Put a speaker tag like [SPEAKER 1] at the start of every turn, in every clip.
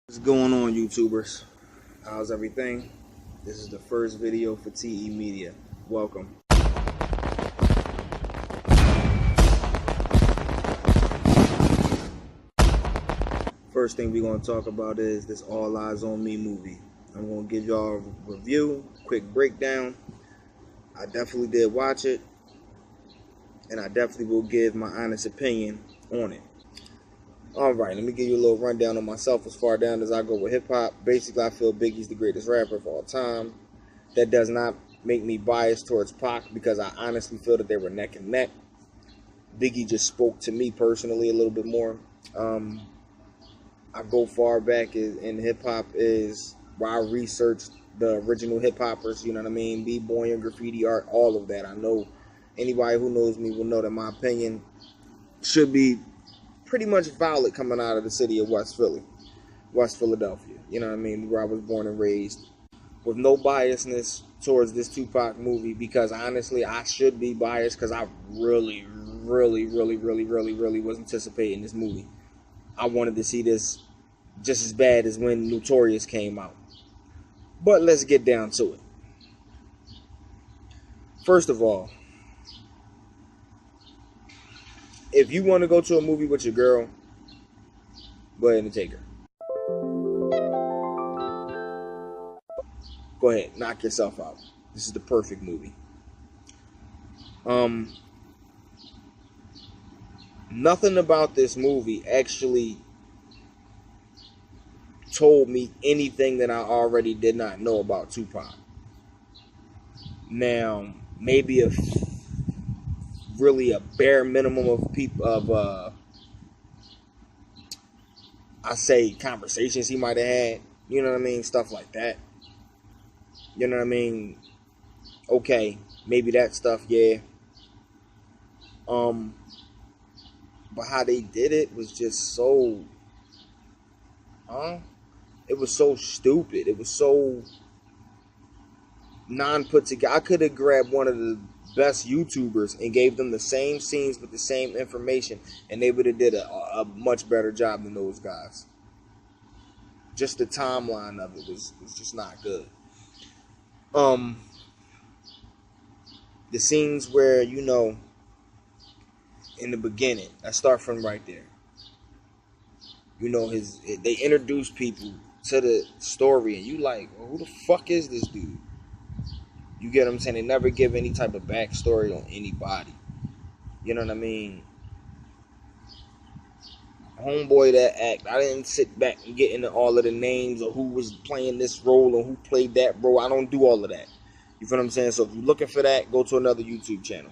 [SPEAKER 1] What's going on, YouTubers? How's everything? This is the first video for TE Media. Welcome. First thing we're going to talk about is this All Eyez On Me movie. I'm going to give y'all a review, quick breakdown. I definitely did watch it, and I definitely will give my honest opinion on it. Alright, let me give you a little rundown on myself as far down as I go with hip-hop. Basically, I feel Biggie's the greatest rapper of all time. That does not make me biased towards Pac because I honestly feel that they were neck and neck. Biggie just spoke to me personally a little bit more. I go far back in hip-hop is where I researched the original hip-hoppers, you know what I mean? B-boy and graffiti art, all of that. I know anybody who knows me will know that my opinion should be pretty much valid coming out of the city of West Philadelphia. You know what I mean? Where I was born and raised. With no biasness towards this Tupac movie, because honestly, I should be biased because I really was anticipating this movie. I wanted to see this just as bad as when Notorious came out. But let's get down to it. First of all, if you want to go to a movie with your girl, go ahead and take her. Go ahead, knock yourself out. This is the perfect movie. Nothing about this movie actually told me anything that I already did not know about Tupac. Now, maybe really a bare minimum of people I say conversations he might have had, you know what I mean, stuff like that, you know what I mean. Okay, maybe that stuff, yeah. But how they did it was just so it was so stupid. It was so non-put together. I could have grabbed one of the best YouTubers and gave them the same scenes with the same information, and they would have did a much better job than those guys. Just the timeline of it was just not good. The scenes where, you know, in the beginning, I start from right there. You know, they introduce people to the story, and you like, well, who the fuck is this dude? You get what I'm saying? They never give any type of backstory on anybody. You know what I mean? Homeboy that act, I didn't sit back and get into all of the names or who was playing this role or who played that role. I don't do all of that. You feel what I'm saying? So if you're looking for that, go to another YouTube channel.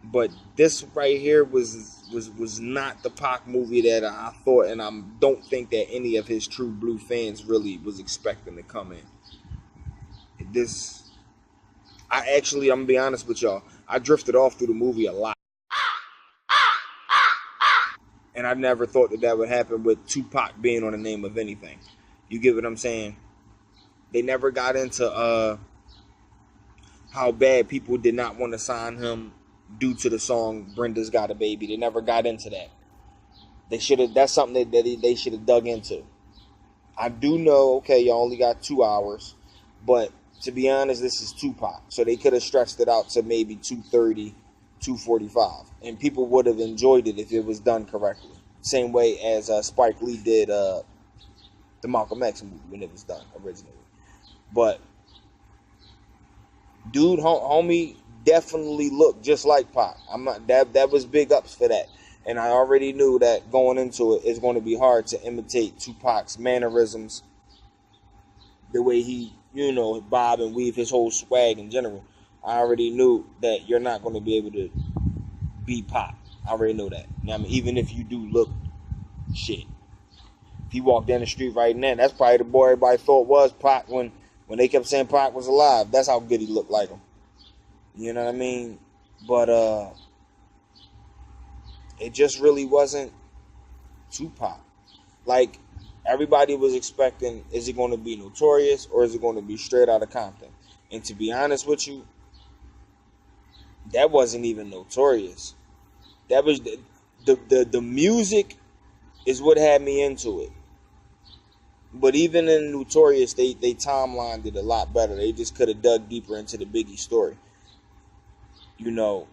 [SPEAKER 1] But this right here was not the Pac movie that I thought, and I don't think that any of his true blue fans really was expecting to come in. I'm gonna be honest with y'all, I drifted off through the movie a lot. And I never thought that would happen with Tupac being on the name of anything. You get what I'm saying? They never got into how bad people did not want to sign him due to the song Brenda's Got a Baby. They never got into that. That's something that they should have dug into. I do know, okay, y'all only got 2 hours, but to be honest, this is Tupac. So they could have stretched it out to maybe 2:30, 2:45. And people would have enjoyed it if it was done correctly. Same way as Spike Lee did the Malcolm X movie when it was done originally. But, dude, homie definitely looked just like Pac. That was big ups for that. And I already knew that going into it, it's going to be hard to imitate Tupac's mannerisms, the way he, you know, bob and weave, his whole swag in general. I already knew that you're not going to be able to be Pac. I already know that. Now, I mean, even if you do look shit. If he walked down the street right now, that's probably the boy everybody thought was Pac when they kept saying Pac was alive. That's how good he looked like him. You know what I mean? But it just really wasn't Tupac. Like, everybody was expecting, is it going to be Notorious or is it going to be straight out of Compton? And to be honest with you, that wasn't even Notorious. That was the music is what had me into it. But even in Notorious, they timelined it a lot better. They just could have dug deeper into the Biggie story. You know,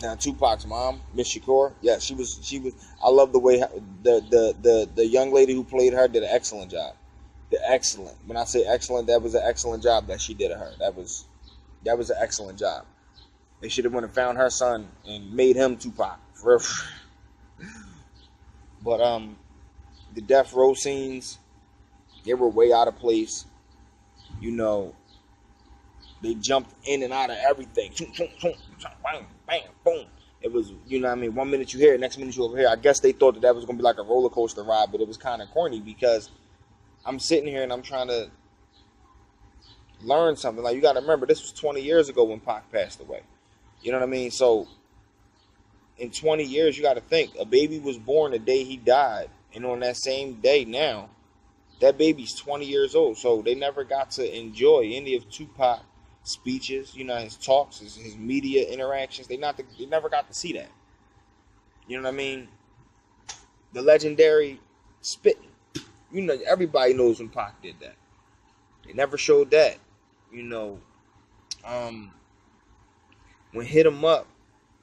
[SPEAKER 1] now Tupac's mom, Miss Shakur, yeah, she was. I love the way the young lady who played her did an excellent job. When I say excellent, that was an excellent job that she did of her. That was an excellent job. They should have went and found her son and made him Tupac. But the death row scenes, they were way out of place. You know, they jumped in and out of everything. Bang, bang, boom. It was, you know what I mean, 1 minute you hear it, next minute you over here. I guess they thought that was going to be like a roller coaster ride, but it was kind of corny because I'm sitting here and I'm trying to learn something. Like, you got to remember, this was 20 years ago when Pac passed away. You know what I mean? So, in 20 years, you got to think, a baby was born the day he died. And on that same day now, that baby's 20 years old. So, they never got to enjoy any of Tupac's speeches, you know, his talks, his media interactions. They never got to see that. You know what I mean? The legendary spitting. You know, everybody knows when Pac did that. They never showed that. You know, when Hit 'Em Up,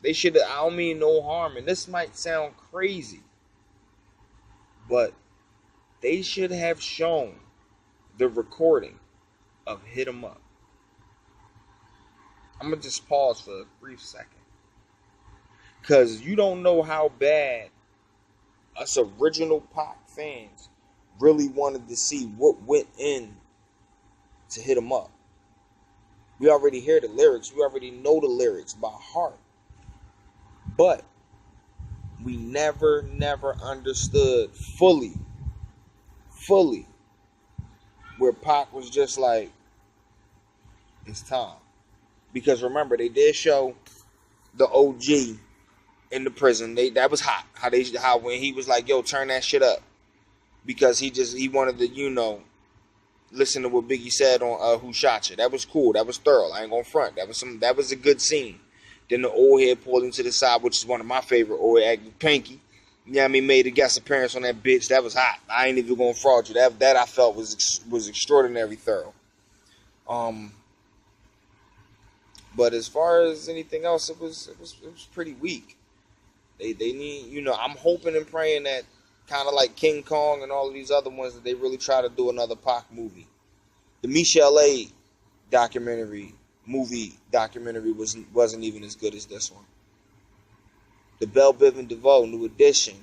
[SPEAKER 1] they should have, I don't mean no harm, and this might sound crazy, but they should have shown the recording of Hit 'Em Up. I'm going to just pause for a brief second. Because you don't know how bad us original Pac fans really wanted to see what went in to Hit 'Em Up. We already hear the lyrics. We already know the lyrics by heart. But we never understood fully where Pac was just like, it's time. Because remember, they did show the OG in the prison. That was hot. How when he was like, yo, turn that shit up. Because he wanted to, you know, listen to what Biggie said on Who Shot You. That was cool. That was thorough. I ain't gonna front. That was a good scene. Then the old head pulled him to the side, which is one of my favorite old head, Pinky. You know what I mean? Made a guest appearance on that bitch. That was hot. I ain't even gonna fraud you. That I felt was extraordinary thorough. But as far as anything else, it was pretty weak. They need, you know, I'm hoping and praying that kind of like King Kong and all of these other ones, that they really try to do another Pac movie. The Michelle A. movie documentary wasn't even as good as this one. The Belle Biv and DeVoe New Edition,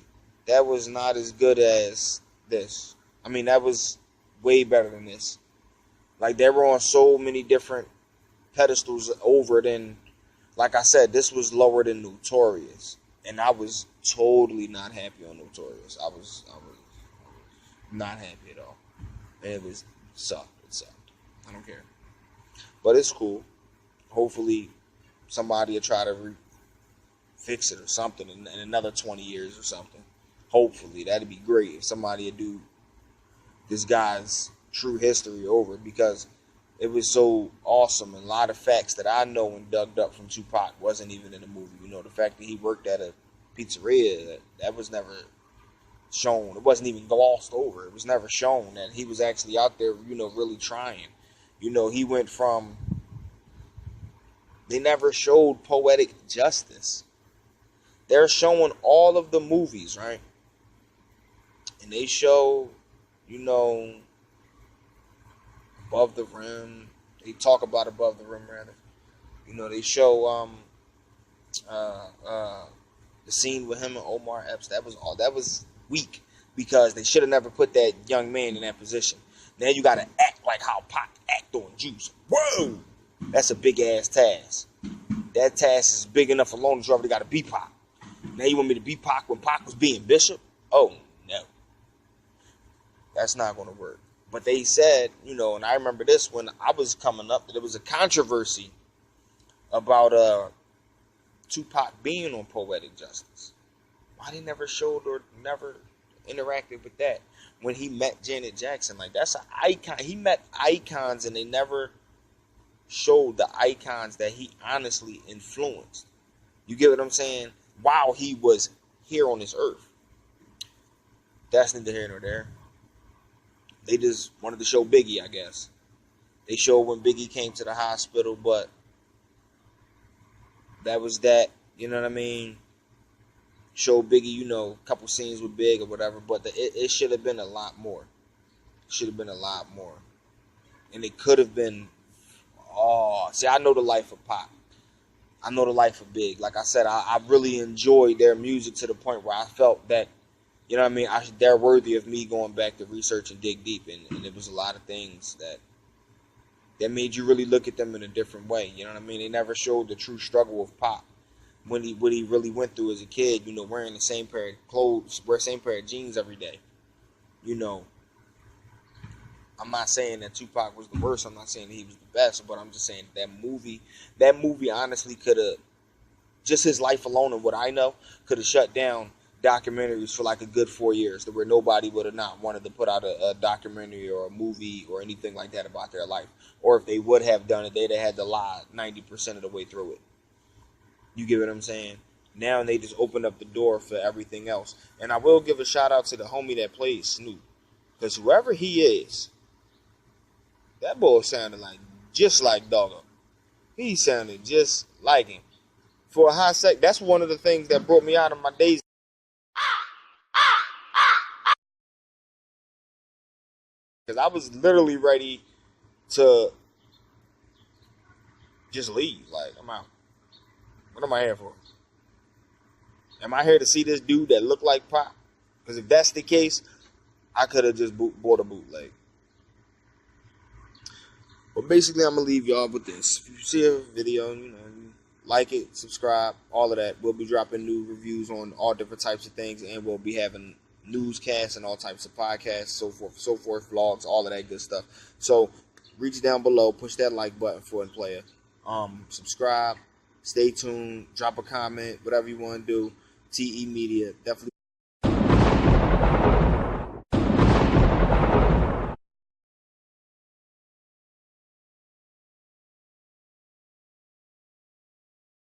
[SPEAKER 1] that was not as good as this. I mean, that was way better than this. Like, they were on so many different pedestals over than, like I said, this was lower than Notorious. And I was totally not happy on Notorious. I was not happy at all. And it sucked. It sucked. I don't care. But it's cool. Hopefully somebody will try to fix it or something in another 20 years or something. Hopefully. That'd be great if somebody would do this guy's true history over, because it was so awesome, and a lot of facts that I know and dug up from Tupac wasn't even in the movie. You know, the fact that he worked at a pizzeria, that was never shown. It wasn't even glossed over. It was never shown that he was actually out there, you know, really trying. You know, he went from, they never showed Poetic Justice. They're showing all of the movies, right? And they show, you know, Above the Rim. They talk about Above the Rim, rather. You know, they show the scene with him and Omar Epps. That was weak, because they should have never put that young man in that position. Now you gotta act like how Pac act on Juice. Whoa! That's a big ass task. That task is big enough alone that you already gotta be Pac. Now you want me to be Pac when Pac was being Bishop? Oh no. That's not gonna work. But they said, you know, and I remember this when I was coming up, that there was a controversy about Tupac being on Poetic Justice. Why they never showed or never interacted with that when he met Janet Jackson? Like, that's an icon. He met icons, and they never showed the icons that he honestly influenced. You get what I'm saying? While he was here on this earth. That's neither here nor there. They just wanted to show Biggie, I guess. They showed when Biggie came to the hospital, but that was that. You know what I mean? Show Biggie, you know, a couple scenes with Big or whatever, but it should have been a lot more. Should have been a lot more. And it could have been, see, I know the life of Pop. I know the life of Big. Like I said, I really enjoyed their music to the point where I felt that, you know what I mean, they're worthy of me going back to research and dig deep. And it was a lot of things that made you really look at them in a different way. You know what I mean? They never showed the true struggle of Pop. What he really went through as a kid, you know, wearing the same pair of clothes, wear the same pair of jeans every day. You know, I'm not saying that Tupac was the worst. I'm not saying that he was the best, but I'm just saying that movie honestly could have, just his life alone and what I know, could have shut down documentaries for like a good 4 years, to where nobody would have not wanted to put out a documentary or a movie or anything like that about their life. Or if they would have done it, they'd have had to lie 90% of the way through it. You get what I'm saying? Now they just opened up the door for everything else. And I will give a shout out to the homie that plays Snoop. Because whoever he is, that boy sounded like, just like Doggo. He sounded just like him. For a hot sec, that's one of the things that brought me out of my days. Because I was literally ready to just leave. Like, I'm out. What am I here for? Am I here to see this dude that looked like Pop? Because if that's the case, I could have just bought a bootleg. But basically, I'm going to leave y'all with this. If you see a video, you know, like it, subscribe, all of that. We'll be dropping new reviews on all different types of things, and we'll be having newscasts and all types of podcasts, so forth, vlogs, all of that good stuff. So reach down below, push that like button for it, player. Subscribe. Stay tuned. Drop a comment. Whatever you want to do. TE Media. Definitely.